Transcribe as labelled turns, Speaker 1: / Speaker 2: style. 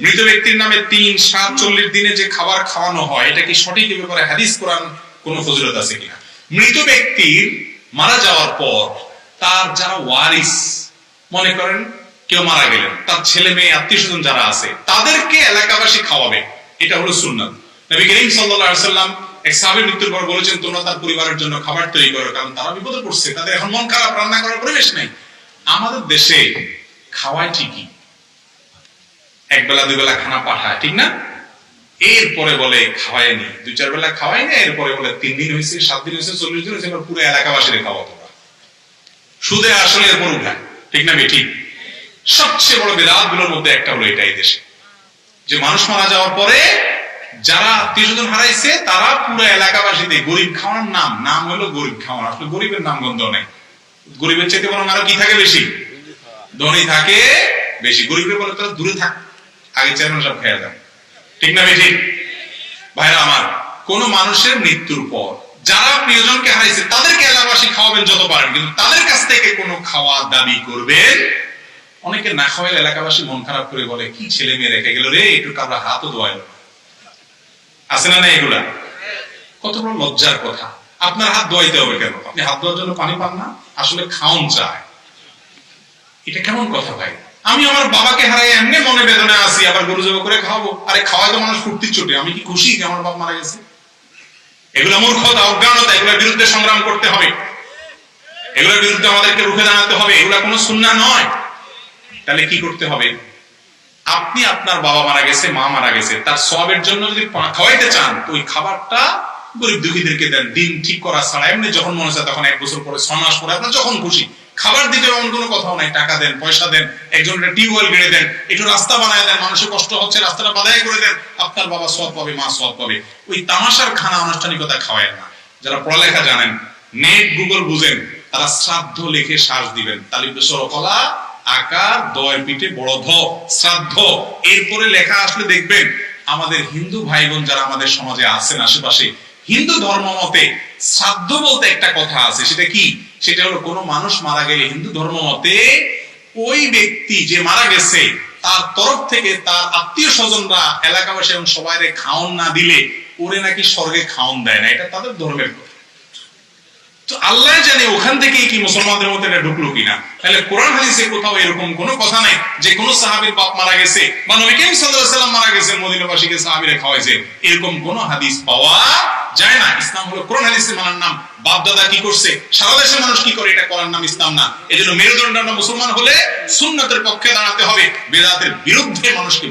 Speaker 1: মৃত ব্যক্তির নামে 3, 7, 40 দিনে যে খাবার খাওয়ানো হয়, এটা কি সঠিক এ ব্যাপারে হাদিস কোরআন কোন ফজিলত আছে কিনা? মৃত ব্যক্তির মারা যাওয়ার পর তার যারা ওয়ারিস, মনে করেন কেউ মারা গেলেন, তার ছেলে মেয়ে আত্মীয় স্বজন যারা আছে তাদেরকে এলাকাবাসী খাওয়াবে, এটা হলো সুন্নাত। নবী করিম সাল্লাল্লাহু আলাইহি ওয়াসাল্লাম এক সাহাবীর মৃত্যুর পর বলেছেন, তোমরা তার পরিবারের জন্য খাবার তৈরি করো, কারণ তারা বিপদে পড়ছে, তাদের এখন মন খারাপ, রান্না করার পরিবেশ নাই। আমাদের দেশে খাওয়ায় ঠিকই, এক বেলা 2 বেলা খানা পাঠায়, ঠিক না? এরপরে বলে খাওয়ায়নি, 2-4 বেলা খাওয়াই না, এরপরে বলে 3 দিন হয়েছে, 7 দিন হয়েছে, 40 দিন হয়েছে, পুরো এলাকাবাসীর খাওয়া তোমরা। সুদে আসলে এরপর উঠায়, ঠিক না? ঠিক। সবচেয়ে বড় বিদাত গুলোর মধ্যে একটা হলো এটাই দেশে, যে মানুষ মারা যাওয়ার পরে যারা আত্মীয় স্বজন হারাইছে তারা পুরো এলাকাবাসীতে গরিব খাওয়ানোর নাম হলো গরিব খাওয়ানো। আসলে গরিবের নাম গন্ধ নেই, গরিবের চাইতে বরং আরো কি থাকে বেশি, ধনী থাকে বেশি। গরিবের বলে তোরা দূরে থাক, আগে চেয়ারম্যান সব খেয়ে যান, ঠিক না? ঠিক। ভাইরা আমার, কোন মানুষের মৃত্যুর পর যারা প্রিয়জনকে হারাইছে তাদেরকে এলাকাবাসী খাওয়াবেন যত পারেন, কিন্তু তাদের কাছ থেকে কোনো খাওয়া দাবি করবেন। অনেকে না খাওয়াইলে এলাকাবাসী মন খারাপ করে বলে, কি ছেলে মেয়ে রেখে গেল রে, একটু কারো হাতও ধোয়াইল। আছে না? এগুলা কত বড় লজ্জার কথা। আপনার হাত ধোয়াইতে হবে কেন? আপনি হাত ধোয়ার জন্য পানি পান না? আসলে খাওন চায়, এটা কেমন কথা ভাই? আমি আমার বাবাকে হারাই এমনি মনে বেদনা আছি, আবার গরু জবাই করে খাওয়াবো? আরে খাওয়াই তো মানুষ ফুর্তির চোটে, আমি কি খুশি যে আমার বাবা মারা গেছে? এগুলো মূর্খতা, অজ্ঞানতা, এগুলোর বিরুদ্ধে সংগ্রাম করতে হবে, এগুলোর বিরুদ্ধে আমাদেরকে রুখে দাঁড়াতে হবে। এগুলা কোনো সুন্নাহ নয়। তাহলে কি করতে হবে? আপনি আপনার বাবা মারা গেছে, মা মারা গেছে, তার সওয়াবের জন্য যদি খাওয়াইতে চান, তো ওই খাবারটা গরিব দুঃখীদেরকে দেন। দিন ঠিক করা ছাড়া এমনি যখন মনে হয় তখন 1 বছর পরে, 6 মাস পরে, আপনার যখন খুশি খাবার দিতে, এমন কোনো কথাও নাই। টাকা দেন, পয়সা দেন, একজন টিউবওয়েল গেড়ে দেন, একটু রাস্তা বানায় দেন, মানুষের কষ্ট হচ্ছে, রাস্তাটা বাধাই করে দেন, আপনার বাবা সওয়াব পাবে, মা সওয়াব পাবে। ওই তামাশার খানা আনুষ্ঠানিকতা খাওয়ায় না। যারা পড়ালেখা জানেন, নেট গুগল বুঝেন, তারা শ্রাদ্ধ লিখে শ্বাস দিবেন। তালিবেশ্বরকলা আকার, দয়ের পিঠে বড় ধ, শ্রাদ্ধ, এরপরে লেখা আসলে দেখবেন আমাদের হিন্দু ভাই বোন যারা আমাদের সমাজে আছেন আশেপাশে, হিন্দু ধর্ম মতে শ্রাদ্ধ বলতে একটা কথা আছে। সেটা কি? সেটা হলো কোন মানুষ মারা গেলে হিন্দু ধর্ম মতে ওই ব্যক্তি যে মারা গেছে তার তরফ থেকে তার আত্মীয় স্বজনরা, এলাকাবাসী এবং সবাই খাওন না দিলে ওরে নাকি স্বর্গে খাওন দেয় না। এটা তাদের ধর্মের কথা। তো আল্লাহ জানে ওখান থেকে কি মুসলমানদের মধ্যে এটা ঢুকলো কিনা। তাহলে কোরআন হাদিসে কোথাও এরকম কোনো কথা নাই যে কোন সাহাবীর বাপ মারা গেছে বা নবী করিম সাল্লাল্লাহু আলাইহি ওয়াসাল্লাম মারা গেছেন, মদিনাবাসীকে সাহাবীরা খাওয়াইছে, এরকম কোন হাদিস পাওয়া যায় না। ইসলাম হলো কোরআন হাদিসে মানার নাম। বাপ দাদা কি করছে, সারা দেশের মানুষ কি করে, এটা করার নাম ইসলাম না। এজন্য মেরুদণ্ড মুসলমান হলে সুন্নাতের পক্ষে দাঁড়াতে হবে, বিদআতের বিরুদ্ধে মানুষকে